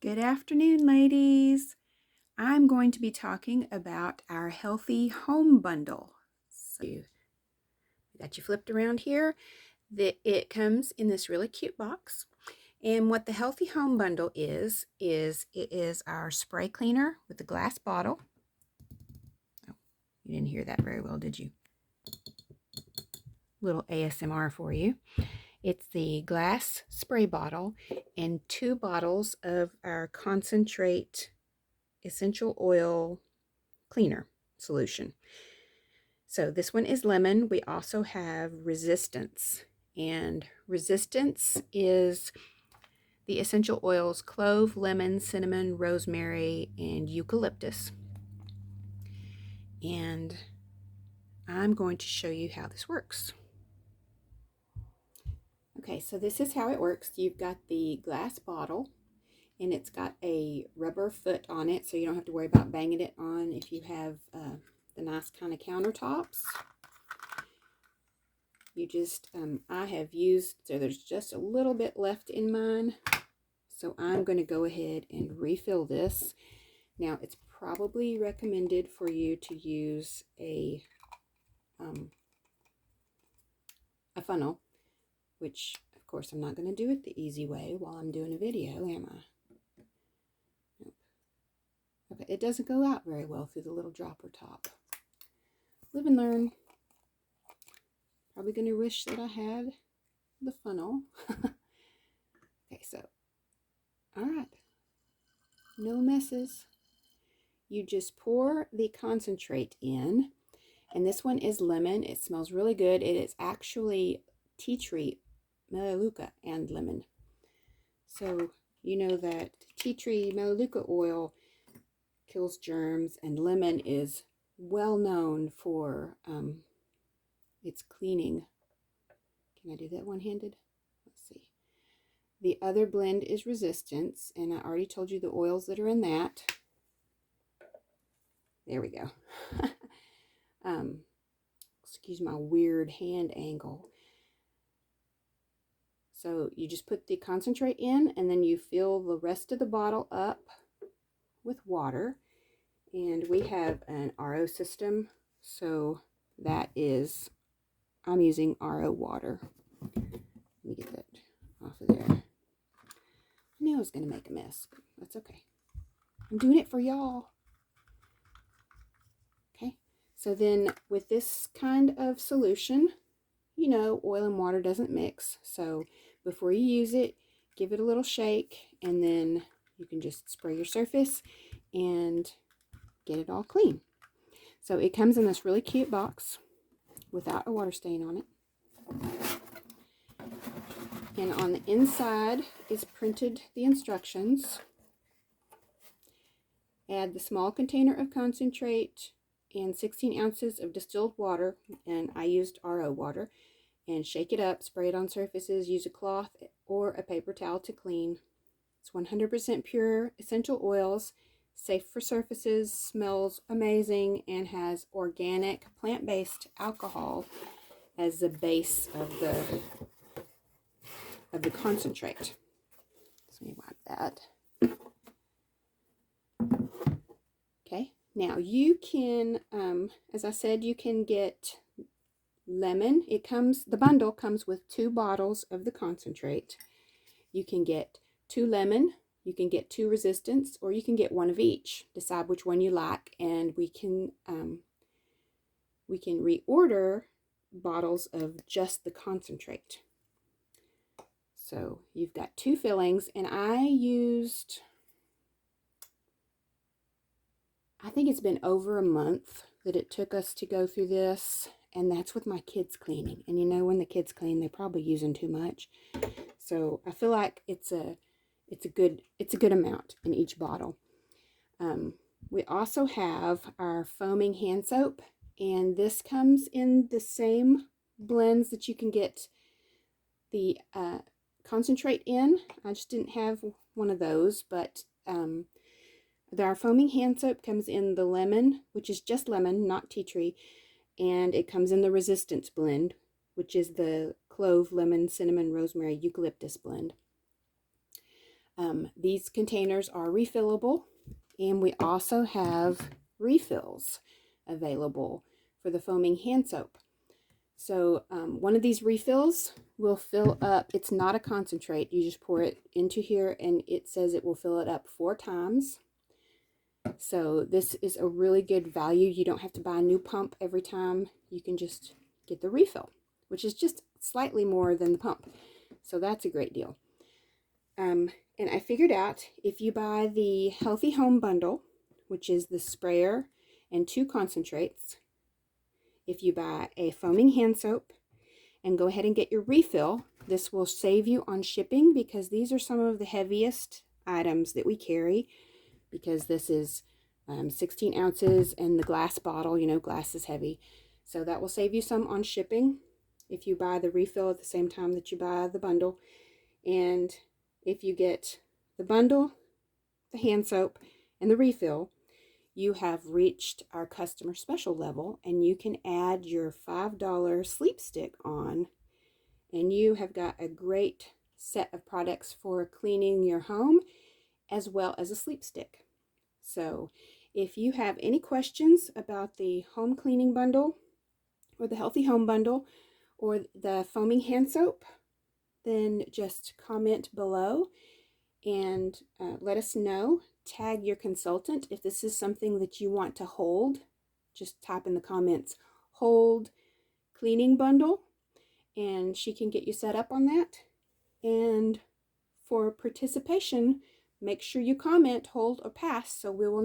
Good afternoon, ladies. I'm going to be talking about our Healthy Home Bundle. So, got you flipped around here. It comes in this really cute box. And what the Healthy Home Bundle is it is our spray cleaner with the glass bottle. Oh, you didn't hear that very well, did you? Little ASMR for you. It's the glass spray bottle and 2 bottles of our concentrate essential oil cleaner solution. So this one is lemon. We also have resistance, and resistance is the essential oils clove, lemon, cinnamon, rosemary, and eucalyptus. And I'm going to show you how this works. Okay, so this is how it works. You've got the glass bottle, and it's got a rubber foot on it, so you don't have to worry about banging it on if you have the nice kind of countertops. You just, I have used, so there's just a little bit left in mine, so I'm going to go ahead and refill this. Now, it's probably recommended for you to use a funnel, which, of course, I'm not going to do it the easy way while I'm doing a video, am I? Nope. Okay, it doesn't go out very well through the little dropper top. Live and learn. Probably going to wish that I had the funnel. Okay, so, all right. No messes. You just pour the concentrate in, and this one is lemon. It smells really good. It is actually tea tree, melaleuca, and lemon. So you know that tea tree melaleuca oil kills germs, and lemon is well known for its cleaning. Can I do that one-handed? Let's see. The other blend is resistance, and I already told you the oils that are in that. There we go. Excuse my weird hand angle. So you just put the concentrate in, and then you fill the rest of the bottle up with water. And we have an RO system, so that is, I'm using RO water. Let me get that off of there. I knew I was going to make a mess, but that's okay. I'm doing it for y'all. Okay, so then with this kind of solution, you know, oil and water doesn't mix. So before you use it, give it a little shake, and then you can just spray your surface and get it all clean. So it comes in this really cute box without a water stain on it. And on the inside is printed the instructions. Add the small container of concentrate and 16 ounces of distilled water, and I used RO water, and shake it up, spray it on surfaces, use a cloth or a paper towel to clean. It's 100% pure essential oils, safe for surfaces, smells amazing, and has organic plant-based alcohol as the base of the concentrate. So let me wipe that. Okay, now you can, as I said, you can get lemon. The bundle comes with 2 bottles of the concentrate. You can get 2 lemon, you can get 2 resistance, or you can get 1 of each. Decide which one you like, and we can reorder bottles of just the concentrate. So you've got 2 fillings, and I think it's been over a month that it took us to go through this, and that's with my kids cleaning. And you know, when the kids clean, they're probably using too much. So I feel like it's a good amount in each bottle. We also have our foaming hand soap, and this comes in the same blends that you can get the concentrate in. I just didn't have one of those, but our foaming hand soap comes in the lemon, which is just lemon, not tea tree, and it comes in the resistance blend, which is the clove, lemon, cinnamon, rosemary, eucalyptus blend. these containers are refillable, and we also have refills available for the foaming hand soap. So one of these refills will fill up. It's not a concentrate. You just pour it into here, and it says it will fill it up 4 times. So this is a really good value. You don't have to buy a new pump every time. You can just get the refill, which is just slightly more than the pump. So that's a great deal. And I figured out if you buy the Healthy Home Bundle, which is the sprayer and 2 concentrates, if you buy a foaming hand soap and go ahead and get your refill, this will save you on shipping, because these are some of the heaviest items that we carry, because this is 16 ounces and the glass bottle, you know, glass is heavy. So that will save you some on shipping if you buy the refill at the same time that you buy the bundle. And if you get the bundle, the hand soap, and the refill, you have reached our customer special level, and you can add your $5 sleep stick on, and you have got a great set of products for cleaning your home, as well as a sleep stick. So if you have any questions about the home cleaning bundle, or the Healthy Home Bundle, or the foaming hand soap, then just comment below and let us know. Tag your consultant if this is something that you want to hold. Just type in the comments, hold cleaning bundle, and she can get you set up on that. And for participation, make sure you comment, hold, or pass, so we will